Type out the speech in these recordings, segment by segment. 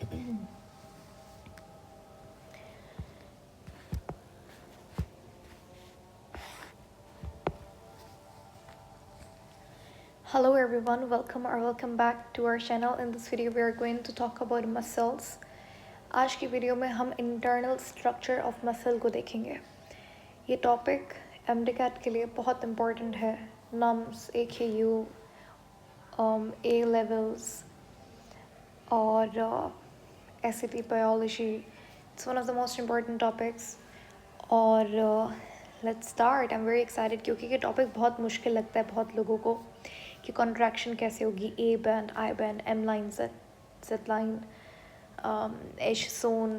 Hello everyone, welcome back to our channel. In this video we are going to talk about muscles. आज की video में हम internal structure of muscle को देखेंगे. ये topic MDCAT के लिए बहुत इम्पोर्टेंट है. नम्स, AKU, A levels और SAT biology. It's one of the most important topics. और let's start. I'm very excited क्योंकि ये टॉपिक बहुत मुश्किल लगता है बहुत लोगों को कि कॉन्ट्रैक्शन कैसे होगी. A band, I band, M line, Z line, H zone,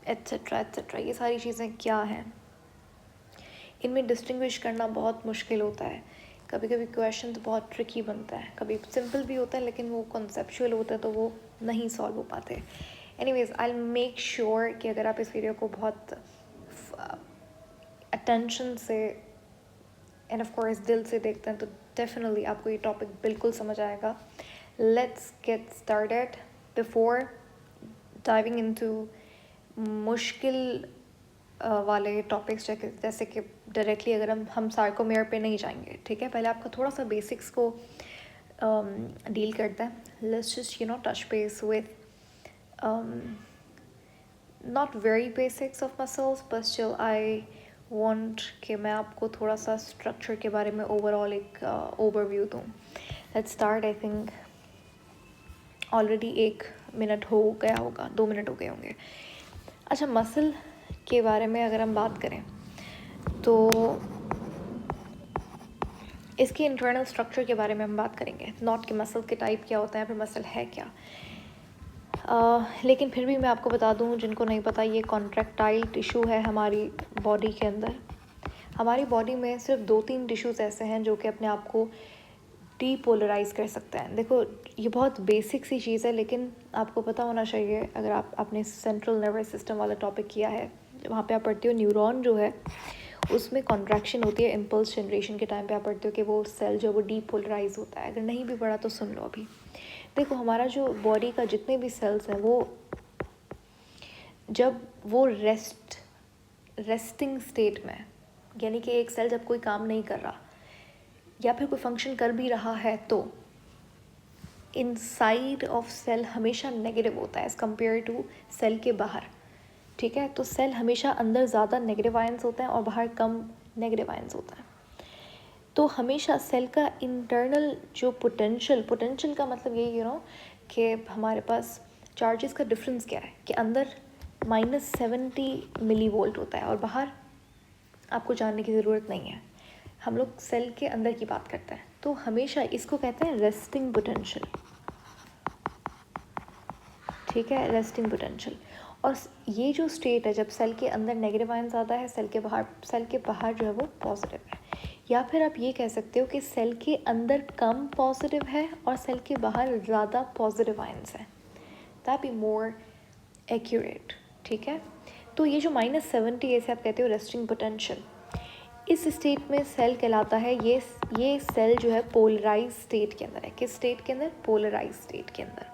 etc. ये सारी चीज़ें क्या हैं, इनमें डिस्टिंग्विश करना बहुत मुश्किल होता है. कभी कभी क्वेश्चन तो बहुत ट्रिकी बनता है, कभी सिंपल भी होता है लेकिन वो कॉन्सेप्चुअल होता है तो वो नहीं सॉल्व हो पाते. Anyways, I will make sure कि अगर आप इस वीडियो को बहुत अटेंशन से एंड ऑफ कोर्स दिल से देखते हैं तो डेफिनेटली आपको ये टॉपिक बिल्कुल समझ आएगा. Let's get started. Before diving into मुश्किल वाले टॉपिक्स जैसे कि डायरेक्टली अगर हम सार्कोमेयर पे नहीं जाएंगे, ठीक है, पहले आपका थोड़ा सा बेसिक्स को डील करते हैं. Let's just touch base with not very basics of muscles but still I want कि मैं आपको थोड़ा सा स्ट्रक्चर के बारे में ओवरऑल एक ओवरव्यू दूँ. Let's start. I think already 1 minute हो गया होगा, 2 मिनट हो गए होंगे. अच्छा, मसल के बारे में अगर हम बात करें तो इसके इंटरनल स्ट्रक्चर के बारे में हम बात करेंगे, नॉट कि मसल के टाइप क्या होता है, फिर मसल है क्या. लेकिन फिर भी मैं आपको बता दूं जिनको नहीं पता, ये कॉन्ट्रैक्टाइल टिश्यू है हमारी बॉडी के अंदर. हमारी बॉडी में सिर्फ 2-3 टिश्यूज़ ऐसे हैं जो कि अपने आप को डीपोलराइज कर सकते हैं. देखो, ये बहुत बेसिक सी चीज़ है लेकिन आपको पता होना चाहिए. अगर आपने सेंट्रल नर्वस सिस्टम वाला टॉपिक किया है, वहाँ पे आप पढ़ते हो न्यूरॉन जो है उसमें कॉन्ट्रैक्शन होती है. इम्पल्स जनरेशन के टाइम पे आप पढ़ते हो कि वो सेल जो वो डीपोलराइज होता है. अगर नहीं भी पढ़ा तो सुन लो अभी. देखो, हमारा जो बॉडी का जितने भी सेल्स हैं वो जब वो रेस्टिंग स्टेट में, यानी कि एक सेल जब कोई काम नहीं कर रहा या फिर कोई फंक्शन कर भी रहा है तो इनसाइड ऑफ सेल हमेशा नेगेटिव होता है एज़ कम्पेयर टू सेल के बाहर. ठीक है, तो सेल हमेशा अंदर ज़्यादा नेगेटिव आयंस होते हैं और बाहर कम नेगेटिव आयंस होता है. तो हमेशा सेल का इंटरनल जो पोटेंशियल का मतलब यही कि हमारे पास चार्जेस का डिफरेंस क्या है कि अंदर -70 मिली वोल्ट होता है और बाहर आपको जानने की ज़रूरत नहीं है. हम लोग सेल के अंदर की बात करते हैं. तो हमेशा इसको कहते हैं रेस्टिंग पोटेंशियल. ठीक है, रेस्टिंग पोटेंशियल. और ये जो स्टेट है जब सेल के अंदर नेगेटिव आयंस आता है, सेल के बाहर जो है वो पॉजिटिव है. या फिर आप ये कह सकते हो कि सेल के अंदर कम पॉजिटिव है और सेल के बाहर ज़्यादा पॉजिटिव आयंस है. That be more accurate. ठीक है, तो ये जो -70 ऐसे आप कहते हो रेस्टिंग पोटेंशियल, इस स्टेट में सेल कहलाता है, ये सेल जो है पोलराइज स्टेट के अंदर है. किस स्टेट के अंदर? पोलराइज स्टेट के अंदर.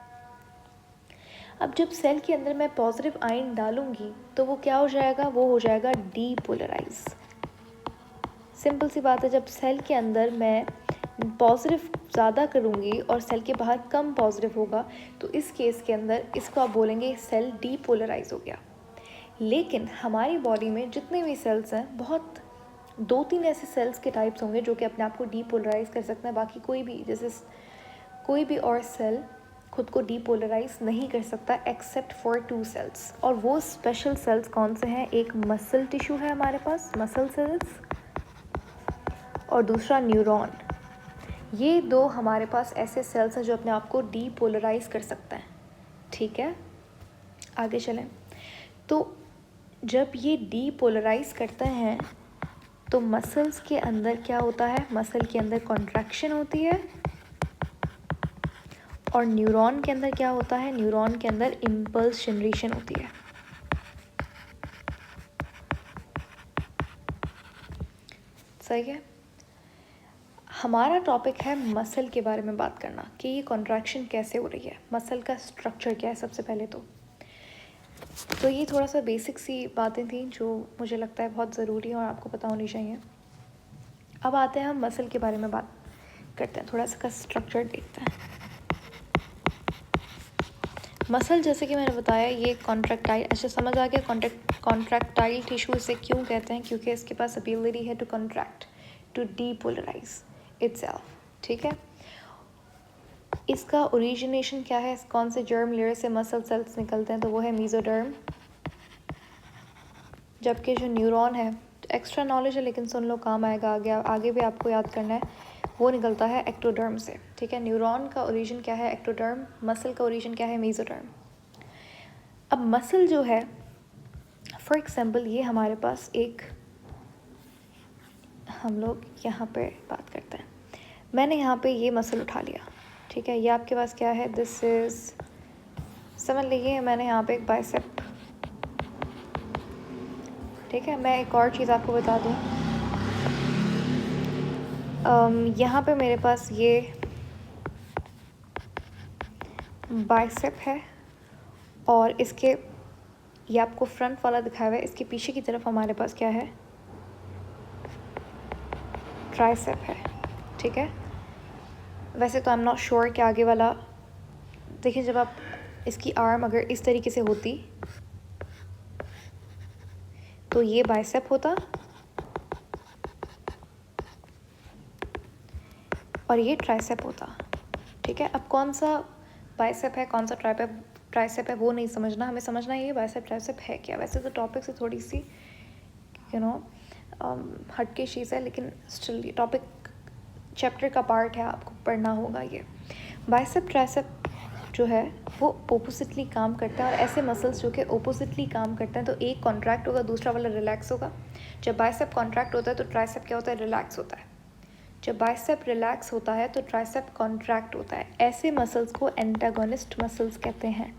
अब जब सेल के अंदर मैं पॉजिटिव आयन डालूंगी तो वो क्या हो जाएगा? वो हो जाएगा डीपोलराइज. सिंपल सी बात है. जब सेल के अंदर मैं पॉजिटिव ज़्यादा करूँगी और सेल के बाहर कम पॉजिटिव होगा तो इस केस के अंदर इसको आप बोलेंगे सेल डीपोलराइज हो गया. लेकिन हमारी बॉडी में जितने भी सेल्स हैं, बहुत 2-3 ऐसे सेल्स के टाइप्स होंगे जो कि अपने आप को डीपोलराइज कर सकते हैं. बाकी कोई भी और सेल खुद को डीपोलराइज नहीं कर सकता एक्सेप्ट फॉर 2 सेल्स. और वो स्पेशल सेल्स कौन से हैं? एक मसल टिश्यू है हमारे पास, मसल सेल्स, और दूसरा न्यूरॉन. ये 2 हमारे पास ऐसे सेल्स हैं जो अपने आप को डीपोलराइज कर सकते हैं. ठीक है, आगे चलें. तो जब ये डीपोलराइज करते हैं तो मसल्स के अंदर क्या होता है? मसल के अंदर कॉन्ट्रैक्शन होती है. और न्यूरॉन के अंदर क्या होता है? न्यूरॉन के अंदर इम्पल्स जनरेशन होती है. सही है. हमारा टॉपिक है मसल के बारे में बात करना कि ये कॉन्ट्रैक्शन कैसे हो रही है, मसल का स्ट्रक्चर क्या है सबसे पहले तो ये थोड़ा सा बेसिक सी बातें थी जो मुझे लगता है बहुत ज़रूरी है और आपको पता होनी चाहिए। अब आते हैं हम मसल के बारे में बात करते हैं, थोड़ा सा का स्ट्रक्चर देखते हैं। मसल जैसे कि मैंने बताया ये कॉन्ट्रैक्टाइल, अच्छा समझ आ गया कॉन्ट्रैक्टाइल टिश्यू इसे क्यों कहते हैं, क्योंकि इसके पास एबिलिटी है to contract, to depolarize itself. ठीक है, इसका ओरिजिनेशन क्या है, कौन से जर्म लेयर से मसल सेल्स निकलते हैं, तो वो है मेसोडर्म। जबकि जो न्यूरॉन है, एक्स्ट्रा नॉलेज है लेकिन सुन लो काम आएगा, आगे भी आपको याद करना है, वो निकलता है एक्टोडर्म से। ठीक है, न्यूरॉन का ओरिजिन क्या है, एक्टोडर्म। मसल का ओरिजिन क्या है, मेसोडर्म। अब मसल जो है, फॉर एग्जाम्पल ये हमारे पास एक, हम लोग यहाँ पे बात करते हैं, मैंने यहाँ पे ये मसल उठा लिया। ठीक है, ये आपके पास क्या है, दिस इज़, समझ लीजिए मैंने यहाँ पे एक बाइसेप। ठीक है, मैं एक और चीज़ आपको बता दूँ, यहाँ पे मेरे पास ये बाइसेप है और इसके, ये आपको फ्रंट वाला दिखाया हुआ है, इसके पीछे की तरफ हमारे पास क्या है, ट्राइसेप है। ठीक है, वैसे तो आई एम नॉट श्योर कि आगे वाला, देखिए जब आप इसकी आर्म अगर इस तरीके से होती तो ये बाइसेप होता और ये ट्राइसेप होता। ठीक है, अब कौन सा बाइसेप है कौन सा ट्राइसेप है वो नहीं समझना, हमें समझना ये बाइसेप ट्राइसेप है क्या। वैसे तो टॉपिक से थोड़ी सी हट के चीज़ है, लेकिन स्टिल टॉपिक चैप्टर का पार्ट है, आपको पढ़ना होगा। ये बाइसेप ट्राइसेप जो है वो ओपोजिटली काम करते हैं, और ऐसे मसल्स जो कि ओपोजिटली काम करते हैं तो एक कॉन्ट्रैक्ट होगा, दूसरा वाला रिलैक्स होगा। जब बाइसेप कॉन्ट्रैक्ट होता है तो ट्राइसेप क्या होता है, रिलैक्स होता है। जब बाइसेप रिलैक्स होता है तो ट्राइसेप कॉन्ट्रैक्ट होता है। ऐसे मसल्स को एंटागोनिस्ट मसल्स कहते हैं।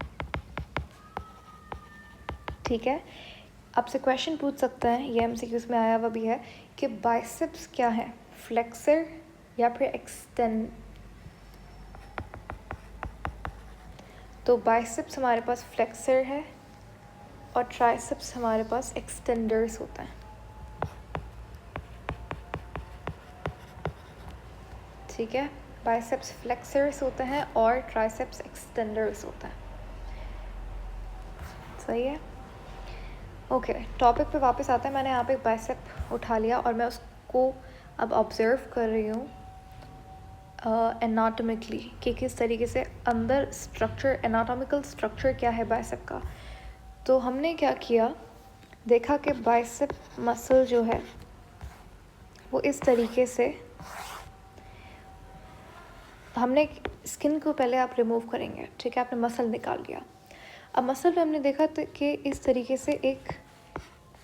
ठीक है, आपसे क्वेश्चन पूछ सकते हैं, ये एमसीक्यूज में आया हुआ भी है, कि बाइसेप्स क्या है, फ्लेक्सर या फिर एक्सटेंड। तो बाइसेप्स हमारे पास फ्लेक्सर है और ट्राइसेप्स हमारे पास एक्सटेंडर्स होता है। ठीक है, बाइसेप्स फ्लेक्सर्स होते हैं और ट्राइसेप्स एक्सटेंडर्स होता है। सही है, ओके टॉपिक पे वापस आते हैं। मैंने यहाँ पे एक बाइसेप उठा लिया और मैं उसको अब ऑब्जर्व कर रही हूँ एनाटॉमिकली कि किस तरीके से अंदर स्ट्रक्चर, एनाटॉमिकल स्ट्रक्चर क्या है बाइसेप का। तो हमने क्या किया, देखा कि बाइसेप मसल जो है वो इस तरीके से, हमने स्किन को पहले आप रिमूव करेंगे। ठीक है, आपने मसल निकाल लिया। अब मसल पे हमने देखा तो कि इस तरीके से एक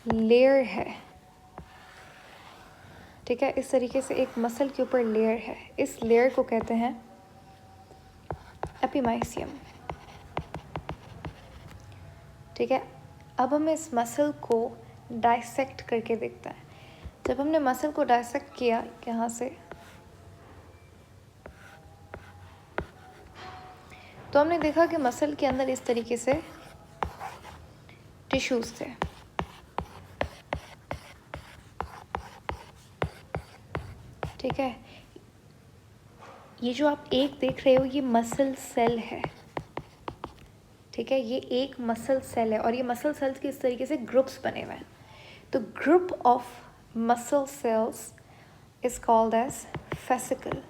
लेयर है। ठीक है, इस तरीके से एक मसल के ऊपर लेयर है, इस लेयर को कहते हैं एपिमाइसियम। ठीक है, अब हम इस मसल को डाइसेक्ट करके देखते हैं। जब हमने मसल को डाइसेक्ट किया यहाँ से, तो हमने देखा कि मसल के अंदर इस तरीके से टिश्यूज थे। ठीक है, ये जो आप एक देख रहे हो ये मसल सेल है। ठीक है, ये एक मसल सेल है और ये मसल सेल्स के इस तरीके से ग्रुप्स बने हुए हैं। तो group of muscle cells is called as fascicle.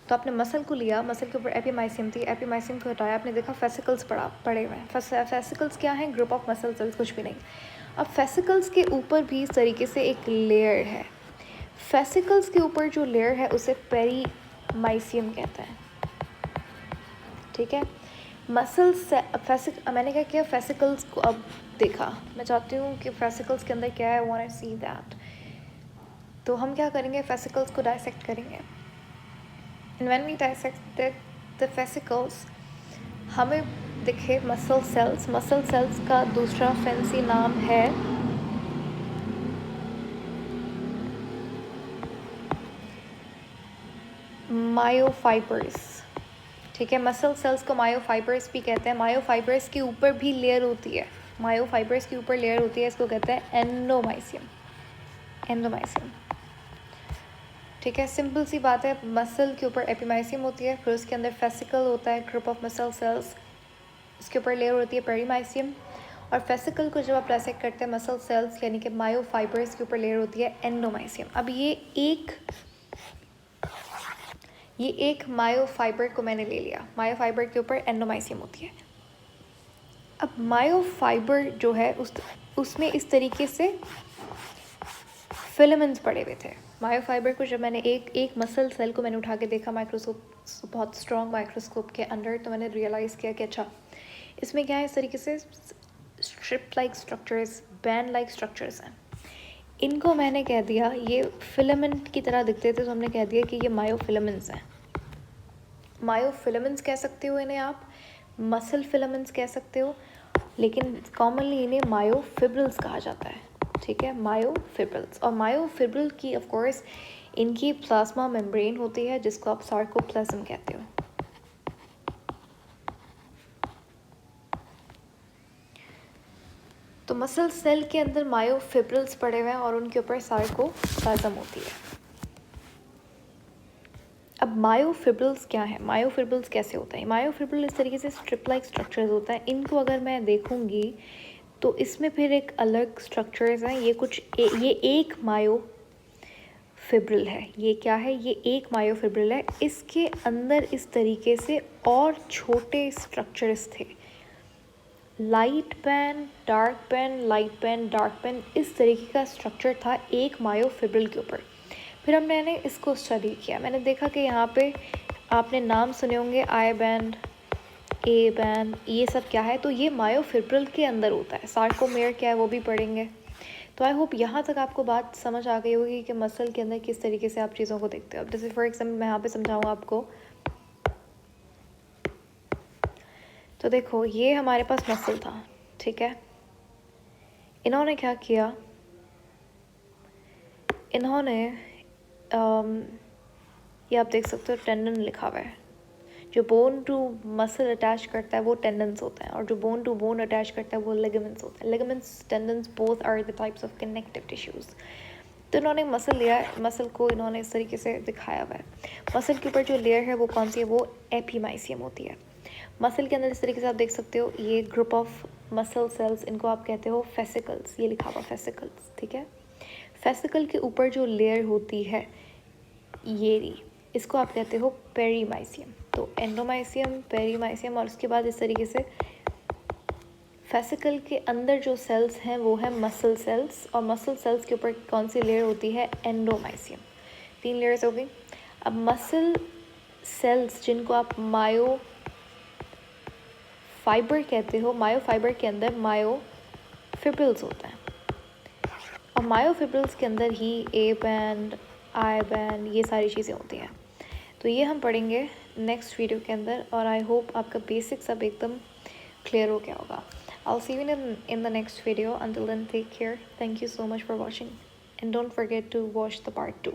तो आपने मसल को लिया, मसल के ऊपर एपिमाइसियम थी, एपिमाइसियम को हटाया, आपने देखा फेसिकल्स पड़े हुए हैं। फेसिकल्स क्या हैं, ग्रुप ऑफ मसल सेल्स, कुछ भी नहीं। अब फेसिकल्स के ऊपर भी इस तरीके से एक लेयर है। फेसिकल्स के ऊपर जो लेयर है उसे पेरीमाइसियम कहते हैं। ठीक है, मसल से मैंने क्या किया, फेसिकल्स को अब देखा। मैं चाहती हूँ कि फेसिकल्स के अंदर क्या है, I want to see that. तो हम क्या करेंगे, फेसिकल्स को डाइसेक्ट करेंगे। And when we dissected the fascicles, हमें दिखे मसल सेल्स। मसल सेल्स का दूसरा फैंसी नाम है मायोफाइबर्स, ठीक है। मसल सेल्स को मायोफाइबर्स भी कहते हैं। मायोफाइबर्स के ऊपर भी लेयर होती है, मायोफाइबर्स के ऊपर लेयर होती है, इसको कहते हैं एंडोमाइसियम, एंडोमाइसियम, ठीक है। सिंपल सी बात है, मसल के ऊपर एपिमाइसियम होती है, फिर उसके अंदर फेसिकल होता है, ग्रुप ऑफ मसल सेल्स, उसके ऊपर लेयर होती है पेरीमाइसियम, और फेसिकल को जब आप डायसेक्ट करते हैं मसल सेल्स यानी कि मायोफाइबर्स के ऊपर लेयर होती है एंडोमाइसियम। अब ये एक मायोफाइबर को मैंने ले लिया, मायोफाइबर के ऊपर एंडोमाइसियम होती है। अब मायोफाइबर जो है उसमें इस तरीके से फिलामेंट्स पड़े हुए थे। मायोफाइबर को जब मैंने एक मसल सेल को मैंने उठा के देखा माइक्रोस्कोप, बहुत स्ट्रॉन्ग माइक्रोस्कोप के अंडर, तो मैंने रियलाइज़ किया कि अच्छा इसमें क्या है, इस तरीके से strip like structures, band like structures हैं। इनको मैंने कह दिया, ये फिलामेंट की तरह दिखते थे, तो हमने कह दिया कि ये मायोफिलामेंट्स हैं। मायोफिलामेंट्स कह सकते हो इन्हें आप, मसल फिलामेंट्स कह सकते हो, लेकिन कॉमनली इन्हें मायोफिब्रिल्स कहा जाता है, ठीक है, मायोफिब्रिल्स। और मायोफिब्रिल की ऑफ कोर्स इनकी प्लाज्मा मेम्ब्रेन होती है जिसको आप सार्कोप्लाज्म कहते हो। तो मसल सेल के अंदर मायोफिब्रिल्स पड़े हुए हैं और उनके ऊपर सार्कोप्लाज्म होती है। अब मायोफिब्रिल्स क्या है, मायोफिब्रिल्स कैसे होता है? मायोफिब्रिल इस तरीके से स्ट्रिप लाइक स्ट्रक्चर्स होता है। इनको अगर मैं देखूंगी तो इसमें फिर एक अलग स्ट्रक्चर्स हैं। ये एक मायोफिब्रिल है। ये क्या है? ये एक मायोफिब्रिल है। इसके अंदर इस तरीके से और छोटे स्ट्रक्चर्स थे, light band, dark band, light band, dark band, इस तरीके का स्ट्रक्चर था एक मायोफिब्रिल के ऊपर। फिर हमने इसको स्टडी किया, मैंने देखा कि यहाँ पे आपने नाम सुने होंगे आई बैंड, ए बैंड, ये सब क्या है, तो ये मायोफिब्रिल के अंदर होता है। सार्कोमेयर क्या है वो भी पढ़ेंगे। तो आई होप यहाँ तक आपको बात समझ आ गई होगी कि मसल के अंदर किस तरीके से आप चीज़ों को देखते हो। अब जैसे फॉर एग्जाम्पल मैं यहाँ पे समझाऊँ आपको, तो देखो ये हमारे पास मसल था, ठीक है। इन्होंने क्या किया, इन्होंने ये आप देख सकते हो टेंडन लिखा हुआ है। जो बोन टू मसल अटैच करता है वो टेंडन्स होता है, और जो बोन टू बोन अटैच करता है वो लिगामेंट्स होता है। Ligaments, tendons, both are the types of connective tissues. तो इन्होंने मसल लिया, मसल को इन्होंने इस तरीके से दिखाया हुआ है। मसल के ऊपर जो लेयर है वो कौन सी है? वो एपीमाइसियम होती है। मसल के अंदर इस तरीके से आप देख सकते हो ये ग्रुप ऑफ मसल सेल्स, इनको आप कहते हो फेसिकल्स, ये लिखा हुआ फेसिकल्स, ठीक है। फेसिकल के ऊपर जो लेयर होती है ये, इसको आप कहते हो पेरीमाइसियम। तो एंडोमाइसियम, पेरीमाइसियम, और उसके बाद इस तरीके से फेसिकल के अंदर जो सेल्स हैं वो है मसल सेल्स, और मसल सेल्स के ऊपर कौन सी लेयर होती है? एंडोमाइसियम। 3 लेयर्स हो गई। अब मसल सेल्स जिनको आप मायोफाइबर कहते हो, मायोफाइबर के अंदर मायोफिब्रिल्स होता है, और मायोफिब्रिल्स के अंदर ही ए बैंड, आई बैंड, ये सारी चीज़ें होती हैं। तो ये हम पढ़ेंगे नेक्स्ट वीडियो के अंदर, और आई होप आपका बेसिक सब एकदम क्लियर हो गया होगा। I'll see you in the next video. Until then, take care. Thank you so much for watching, and don't forget to watch the part 2.